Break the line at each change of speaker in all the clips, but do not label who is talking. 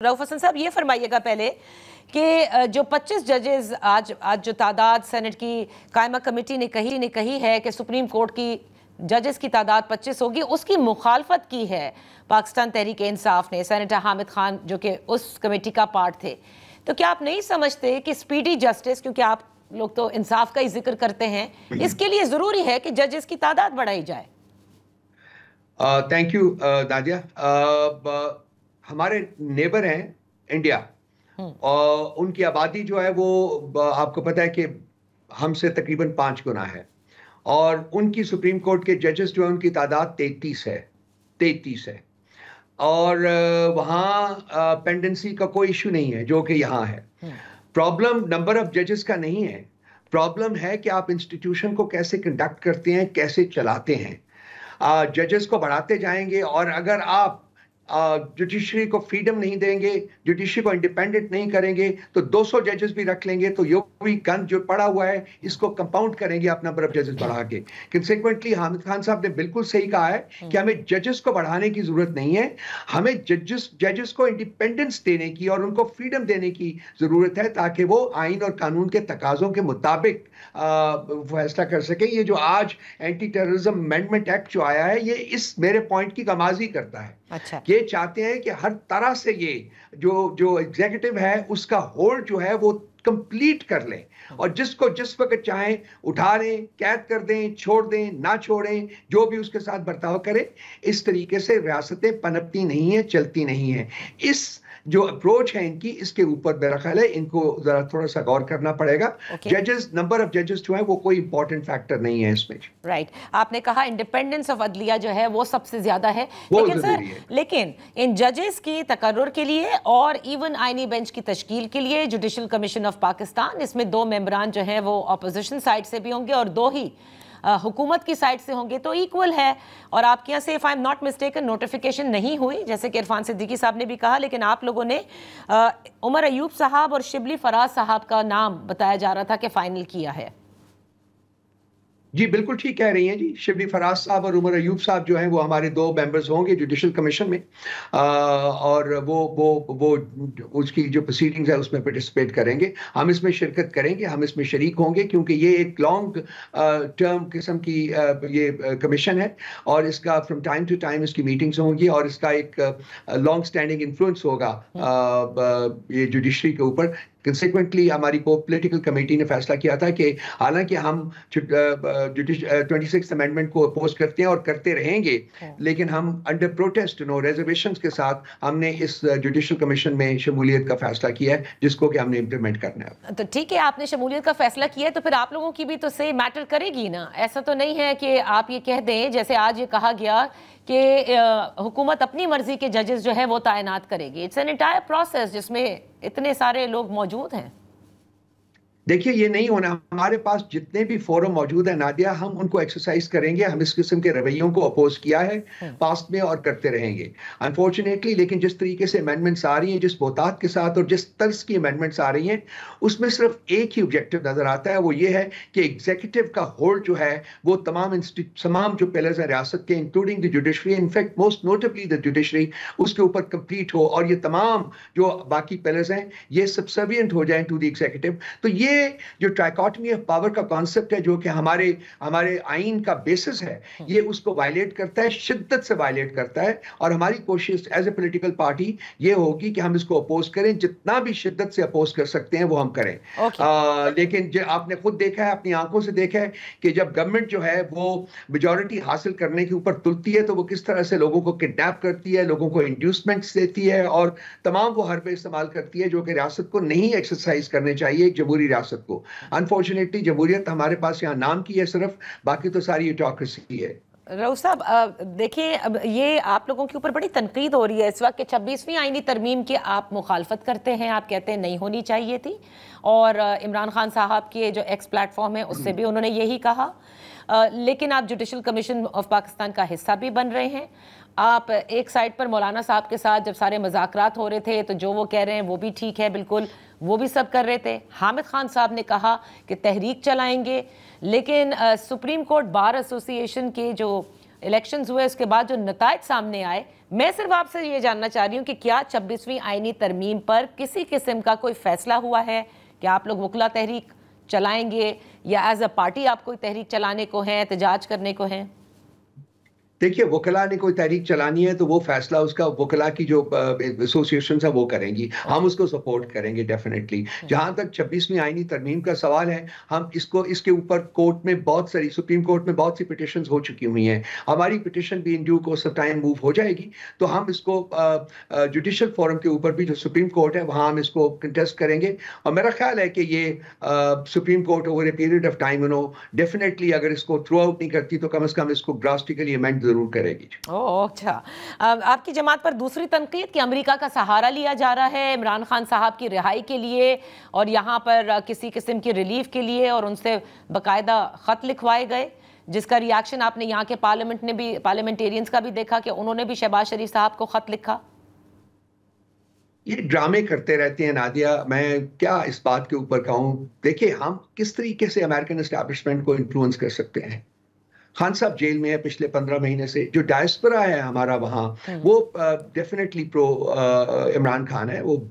रऊफ हसन साहब, ये फरमाइएगा पहले कि जो 25 जजेस आज जो तादाद सेनेट की कायमा कमेटी ने कही है कि सुप्रीम कोर्ट की जजेस की तादाद 25 होगी, उसकी मुखालफत की है पाकिस्तान तहरीक इंसाफ ने, सेनेटर हामिद खान जो कि उस कमेटी का पार्ट थे। तो क्या आप नहीं समझते कि स्पीडी जस्टिस, क्योंकि आप लोग तो इंसाफ का ही जिक्र करते हैं, इसके लिए ज़रूरी है कि जजेस की तादाद बढ़ाई जाए?
Thank you Nadia. हमारे नेबर हैं इंडिया और उनकी आबादी जो है वो आपको पता है कि हमसे तकरीबन 5 गुना है और उनकी सुप्रीम कोर्ट के जजेस जो है उनकी तादाद 33 है और वहाँ पेंडेंसी का कोई इशू नहीं है जो कि यहाँ है। प्रॉब्लम नंबर ऑफ जजेस का नहीं है, प्रॉब्लम है कि आप इंस्टीट्यूशन को कैसे कंडक्ट करते हैं, कैसे चलाते हैं। जजेस को बढ़ाते जाएंगे और अगर आप जुडिशरी को फ्रीडम नहीं देंगे, जुडिशरी को इंडिपेंडेंट नहीं करेंगे तो 200 जजेस भी रख लेंगे तो यो भी गन जो पड़ा हुआ है इसको कंपाउंड करेंगे आप नंबर ऑफ जजेस बढ़ा के। कंसेक्वेंटली हामिद खान साहब ने बिल्कुल सही कहा है कि हमें जजेस को बढ़ाने की जरूरत नहीं है, हमें जजेस को इंडिपेंडेंस देने की और उनको फ्रीडम देने की जरूरत है ताकि वो आइन और कानून के तकाजों के मुताबिक फैसला कर सके। ये जो आज एंटी टेररिज्म अमेंडमेंट एक्ट जो आया है ये इस मेरे पॉइंट की गमाजी करता है।
अच्छा,
ये चाहते हैं कि हर तरह से ये जो एग्जीक्यूटिव है उसका होल्ड जो है वो कंप्लीट कर लें और जिसको जिस वक्त चाहें उठा लें, कैद कर दें, छोड़ दें, ना छोड़ें, जो भी उसके साथ बर्ताव करें। इस तरीके से रियासतें पनपती नहीं है, चलती नहीं है। इस जो अप्रोच है इनकी, इसके ऊपर मेरा ख्याल है इनको जरा थोड़ा सा गौर करना पड़ेगा। जजेस, नंबर ऑफ जजेस जो है वो कोई इंपॉर्टेंट फैक्टर नहीं है इसमें।
राइट, आपने कहा इंडिपेंडेंस ऑफ अदलिया जो है वो सबसे ज्यादा है, लेकिन इन जजेस की तकर्रुर के लिए और इवन आईनी बेंच की तश्कील के लिए जुडिशल कमीशन ऑफ पाकिस्तान, इसमें 2 मेंबरान जो हैं वो अपोजिशन साइड से भी होंगे और 2 ही हुकूमत की साइड से होंगे, तो इक्वल है। और आपके यहाँ से if I am not mistaken notification नहीं हुई, जैसे कि इरफान सिद्दीकी साहब ने भी कहा, लेकिन आप लोगों ने उमर अयूब साहब और शिबली फराज साहब का नाम बताया जा रहा था कि फाइनल किया है।
जी बिल्कुल ठीक कह रही हैं जी। शिबली फराज साहब और उमर अयूब साहब जो हैं वो हमारे 2 मेंबर्स होंगे जुडिशल कमीशन में और वो उसकी जो प्रोसीडिंग्स है उसमें पार्टिसिपेट करेंगे। हम इसमें शिरकत करेंगे, हम इसमें शरीक होंगे क्योंकि ये एक लॉन्ग टर्म किस्म की ये कमीशन है और इसका फ्रॉम टाइम टू टाइम इसकी मीटिंग्स होंगी और इसका एक लॉन्ग स्टैंडिंग इन्फ्लुएंस होगा ये जुडिशरी के ऊपर। कंसिक्वेंटली हमारी पॉलिटिकल कमेटी ने फैसला किया था कि हालांकि हम 26th अमेंडमेंट को अपोज करते हैं और करते रहेंगे, लेकिन हम अंडर प्रोटेस्ट रिजर्वेशंस के साथ हमने इस जुडिशल कमीशन में शमूलियत का फैसला किया है जिसको कि हमने इम्प्लीमेंट करना है।
तो ठीक है, आपने शमूलियत का फैसला किया है तो फिर आप लोगों की भी तो से मैटर करेगी ना। ऐसा तो नहीं है कि आप ये कह दें जैसे आज ये कहा गया कि हुकूमत अपनी मर्जी के जजेस जो है वो तैनात करेगी। इट्स एन एंटायर प्रोसेस जिसमें इतने सारे लोग मौजूद हैं।
देखिए ये नहीं होना, हमारे पास जितने भी फोरम मौजूद है नादिया, हम उनको एक्सरसाइज करेंगे। हम इस किस्म के रवैयों को अपोज किया है पास्ट में और करते रहेंगे अनफॉर्चुनेटली। लेकिन जिस तरीके से अमेंडमेंट्स आ रही हैं, जिस बोताद के साथ और जिस तर्ज की अमेंडमेंट्स आ रही हैं, उसमें सिर्फ एक ही ऑब्जेक्टिव नजर आता है, वो ये है कि एग्जीक्यूटिव का होल्ड जो है वो तमाम जो पिलर्स हैं रियासत के including the judiciary, in fact most notably the judiciary, उसके ऊपर कंप्लीट हो और ये तमाम जो बाकी पिलर्स हैं ये सबसर्विएंट हो जाए टू द एग्जीक्यूटिव। तो ये जो ट्राइकोटमी ऑफ पावर का कॉन्सेप्ट है जो कि हमारे आइन का बेसिस है, ये उसको वायलेट करता है, शिद्दत से वायलेट करता है। और हमारी कोशिश एज ए पॉलिटिकल पार्टी ये होगी कि हम इसको अपोज करें, जितना भी शिद्दत से अपोज कर सकते हैं वो हम करें। लेकिन जो आपने खुद देखा है, अपनी आंखों से देखा है कि जब गवर्नमेंट जो है वो मेजॉरिटी हासिल करने के ऊपर तुलती है तो वो किस तरह से लोगों को किडनैप करती है, लोगों को इंड्यूसमेंट्स देती है और तमाम वो हरबे इस्तेमाल करती है जो कि रियासत को नहीं एक्सरसाइज करने चाहिए, एक जमहूरी रियासत को। अनफॉर्चुनेटली जमहूरियत हमारे पास यहाँ नाम की है सिर्फ, बाकी तो सारी ऑटोक्रेसी है।
रऊफ साहब देखिए, अब ये आप लोगों के ऊपर बड़ी तनकीद हो रही है इस वक्त कि 26वीं आईनी तरमीम की आप मुखालफत करते हैं, आप कहते हैं नहीं होनी चाहिए थी और इमरान खान साहब के जो एक्स प्लेटफॉर्म है उससे भी उन्होंने यही कहा, लेकिन आप जुडिशल कमीशन ऑफ पाकिस्तान का हिस्सा भी बन रहे हैं। आप एक साइड पर मौलाना साहब के साथ जब सारे मज़ाकरात हो रहे थे तो जो वो कह रहे हैं वो भी ठीक है, बिल्कुल वो भी सब कर रहे थे। हामिद खान साहब ने कहा कि तहरीक चलाएंगे, लेकिन सुप्रीम कोर्ट बार एसोसिएशन के जो इलेक्शंस हुए उसके बाद जो नतायज सामने आए मैं सिर्फ आपसे ये जानना चाह रही हूँ कि क्या 26वीं आईनी तरमीम पर किसी किस्म का कोई फैसला हुआ है? क्या आप लोग वकला तहरीक चलाएंगे या एज अ पार्टी आप कोई तहरीक चलाने को है, एहतजाज करने को है?
देखिए, वकला ने कोई तहरीक चलानी है तो वो फैसला उसका वकला की जो एसोसिएशन है वो करेंगी, हम उसको सपोर्ट करेंगे डेफिनेटली। जहां तक 26वीं आईनी तरमीम का सवाल है, हम इसके ऊपर कोर्ट में बहुत सारी, सुप्रीम कोर्ट में बहुत सी पिटिशंस हो चुकी हुई हैं। हमारी पिटिशन भी in due course of time move हो जाएगी, तो हम इसको जुडिशल फोरम के ऊपर भी जो सुप्रीम कोर्ट है वहां हम इसको कंटेस्ट करेंगे। और मेरा ख्याल है कि ये supreme court over a period of time definitely अगर इसको थ्रू आउट नहीं करती तो कम से कम इसको ड्रास्टिकली अमेंड जरूर करेगी।
ओह अच्छा। आपकी जमात पर दूसरी तनकीद कि अमेरिका का सहारा लिया जा रहा है इमरान खान साहब की रिहाई के लिए और यहाँ पर किसी किस्म की रिलीफ के लिए, और उनसे बाकायदा खत लिखवाए गए, जिसका रिएक्शन आपने यहाँ के पार्लियामेंटेरियंस का भी देखा कि उन्होंने भी शहबाज शरीफ साहब को खत लिखा।
ये ड्रामे करते रहते हैं नादिया, मैं क्या इस बात के ऊपर कहूँ। देखिए, हम किस तरीके से अमेरिकन एस्टैब्लिशमेंट को इन्फ्लुएंस कर सकते हैं। खान साहब जेल में है पिछले 15 महीने से। जो डायस्पोरा है हमारा वहाँ, वो डेफिनेटली प्रो इमरान खान है। वो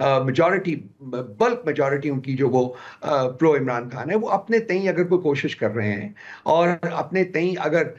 मेजॉरिटी, बल्क मेजॉरिटी उनकी जो वो प्रो इमरान खान है। वो अपने तई अगर कोई कोशिश कर रहे हैं और अपने तई अगर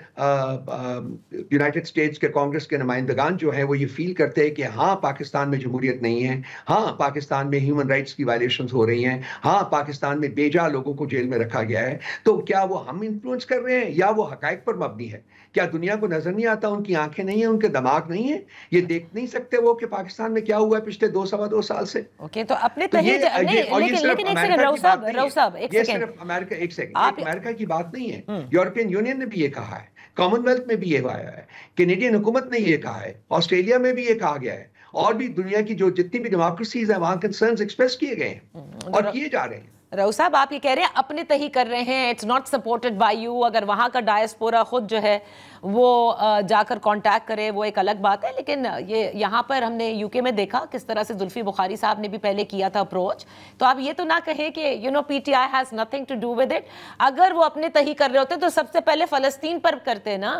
यूनाइटेड स्टेट्स के कांग्रेस के नुमाइंदगान जो हैं वो ये फील करते हैं कि हाँ पाकिस्तान में जमहूरियत नहीं है, हाँ पाकिस्तान में ह्यूमन राइट्स की वायलेशंस हो रही हैं, हाँ पाकिस्तान में बेजा लोगों को जेल में रखा गया है, तो क्या वो हम इन्फ्लुएंस कर रहे हैं या वो हकायक पर मबनी है? क्या दुनिया को नजर नहीं आता? उनकी आंखें नहीं है, उनके दिमाग नहीं है? ये देख नहीं सकते वो कि पाकिस्तान में क्या हुआ है पिछले 2-2.25 साल से?
ओके, तो अपने लेकिन एक सेकंड राव साहब, एक
सेकंड, सिर्फ अमेरिका, एक सेकंड, अमेरिका की बात नहीं है। यूरोपियन यूनियन ने भी ये कहा है, कॉमनवेल्थ में भी ये आया है, कैनेडियन हुकूमत ने ये कहा है, ऑस्ट्रेलिया में भी ये कहा गया है, और भी दुनिया की जो जितनी भी डेमोक्रेसीज है वहां कंसर्न्स एक्सप्रेस किए गए हैं और किए जा रहे हैं।
राव साहब, आप ये कह रहे हैं अपने तही कर रहे हैं, it's not supported by you. अगर वहाँ का डायस्पोरा खुद जो है वो जाकर कांटेक्ट करे वो एक अलग बात है, लेकिन ये यहाँ पर हमने यूके में देखा किस तरह से जुल्फी बुखारी साहब ने भी पहले किया था अप्रोच। तो आप ये तो ना कहें कि PTI has nothing to do with it. अगर वो अपने तही कर रहे होते तो सबसे पहले फलस्तीन पर करते ना,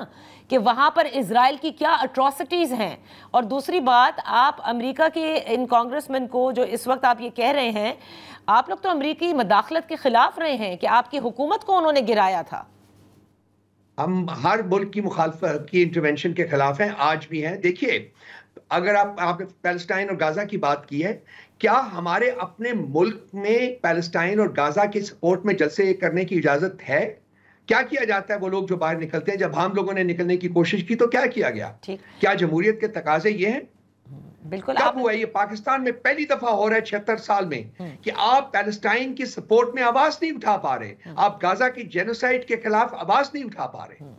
कि वहाँ पर इजराइल की क्या अट्रॉसिटीज हैं। और दूसरी बात, आप अमेरिका के इन कांग्रेसमैन को जो इस वक्त आप ये कह रहे हैं, आप लोग तो अमेरिकी मदाखलत के खिलाफ रहे हैं कि आपकी हुकूमत को उन्होंने गिराया था।
हम हर मुल्क की मुखालफत की इंटरवेंशन के खिलाफ हैं, आज भी हैं। देखिए, अगर आपने पैलेस्टाइन और गाजा की बात की है, क्या हमारे अपने मुल्क में पैलेस्टाइन और गाजा के सपोर्ट में जलसे करने की इजाजत है? क्या किया जाता है? वो लोग जो बाहर निकलते हैं, जब हम लोगों ने निकलने की कोशिश की तो क्या किया गया? क्या जमहूरियत के तकाजे ये हैं?
बिल्कुल।
कब हुआ ये? पाकिस्तान में पहली दफा हो रहा है 76 साल में कि आप पैलेस्टाइन की सपोर्ट में आवाज नहीं उठा पा रहे, आप गाजा की जेनोसाइड के खिलाफ आवाज नहीं उठा पा रहे।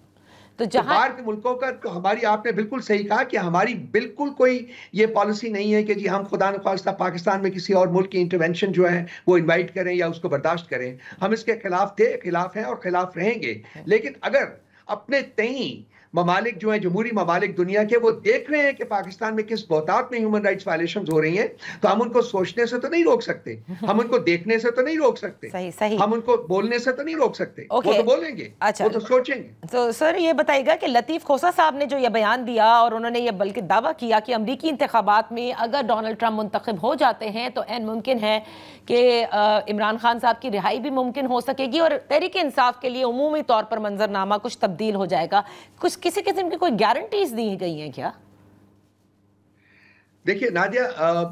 तो बाहर के मुल्कों का तो हमारी, आपने बिल्कुल सही कहा कि हमारी बिल्कुल कोई ये पॉलिसी नहीं है कि जी हम खुदा न ख्वास्ता पाकिस्तान में किसी और मुल्क की इंटरवेंशन जो है वो इनवाइट करें या उसको बर्दाश्त करें। हम इसके खिलाफ थे, खिलाफ हैं और खिलाफ रहेंगे। लेकिन अगर अपने तई ममालिक जो है, जमहूरी ममालिक दुनिया के, वो देख रहे हैं कि पाकिस्तान में किस बहुतात में ह्यूमन राइट्स वायलेशंस हो रही हैं, तो हम उनको सोचने से तो नहीं रोक सकते, हम उनको देखने से तो नहीं रोक सकते,
सही।
हम उनको बोलने से तो नहीं रोक सकते। वो तो बोलेंगे, वो तो सोचेंगे।
तो सर ये बताइएगा कि लतीफ खोसा साहब ने जो ये बयान दिया और उन्होंने ये बल्कि दावा किया कि अमरीकी इंतखाबात में अगर डोनाल्ड ट्रंप मुंतखब हो जाते हैं तो एन मुमकिन है कि इमरान खान साहब की रिहाई भी मुमकिन हो सकेगी और तहरीक इंसाफ के लिए उमूमी तौर पर मंजरनामा कुछ तब्दील हो जाएगा। कुछ किसी किस्म की कोई गारंटीज दी गई हैं क्या?
देखिए नादिया,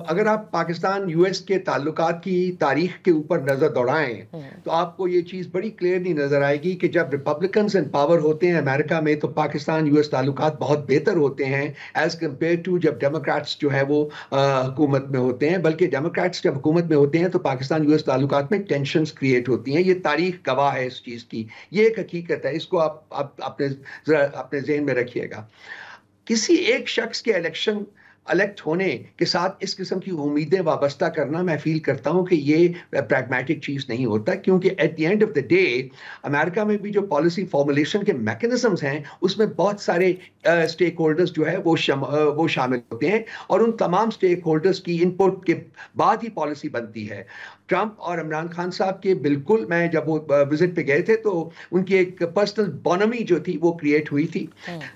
अगर आप पाकिस्तान यूएस के ताल्लुकात की तारीख के ऊपर नजर दौड़ाएं तो आपको ये चीज बड़ी क्लियरली नजर आएगी कि जब रिपब्लिकन्स इन पावर होते हैं अमेरिका में तो पाकिस्तान यूएस ताल्लुकात बहुत बेहतर होते हैं एज कम्पेयर टू जब डेमोक्रेट्स जो है वो हुकूमत में होते हैं। बल्कि डेमोक्रेट्स जब हुकूमत में होते हैं तो पाकिस्तान यूएस ताल्लुकात में टेंशंस क्रिएट होती हैं। ये तारीख गवाह है इस चीज की, ये एक हकीकत है, इसको आप अपने जहन में रखिएगा। किसी एक शख्स के इलेक्शन इलेक्ट होने के साथ इस किस्म की उम्मीदें वाबस्ता करना, मैं फील करता हूं कि ये प्रैग्मेटिक चीज नहीं होता, क्योंकि at the end of the day America में भी जो पॉलिसी फॉर्मुलेशन के मैकेनिज्म्स हैं उसमें बहुत सारे स्टेक होल्डर्स जो है वो शामिल होते हैं, और उन तमाम स्टेक होल्डर्स की इनपुट के बाद ही पॉलिसी बनती है। ट्रंप और इमरान खान साहब के बिल्कुल, मैं जब वो विजिट पे गए थे तो उनकी एक पर्सनल बोनमी जो थी वो क्रिएट हुई थी,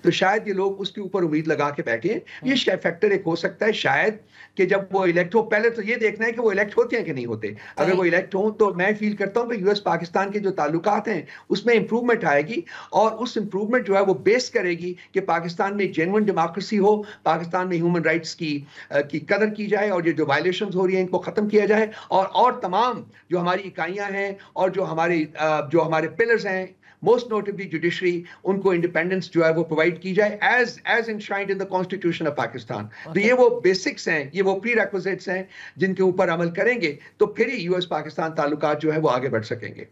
तो शायद ये लोग उसके ऊपर उम्मीद लगा के बैठे। ये फैक्टर एक हो सकता है शायद कि जब वो इलेक्ट हो, पहले तो ये देखना है कि वो इलेक्ट होते हैं कि नहीं होते। अगर वो इलेक्ट हो तो मैं फील करता हूं कि यूएस पाकिस्तान के जो ताल्लुकात हैं उसमें इंप्रूवमेंट आएगी, और उस इंप्रूवमेंट जो है वो बेस करेगी कि पाकिस्तान में जेन्युइन डेमोक्रेसी हो, पाकिस्तान में ह्यूमन राइट्स की कदर की जाए, और ये जो वायलेशंस हो रही हैं इनको खत्म किया जाए, और तमाम जो हमारी इकाइयां हैं और जो हमारे पिलर्स हैं, मोस्ट नोटेबली जुडिशरी, उनको इंडिपेंडेंस जो है वो प्रोवाइड की जाए as enshrined in the constitution of Pakistan. तो ये वो बेसिक्स हैं, ये वो प्री रिक्विजिट्स हैं जिनके ऊपर अमल करेंगे तो फिर ही यूएस पाकिस्तान ताल्लुकात जो है वो आगे बढ़ सकेंगे।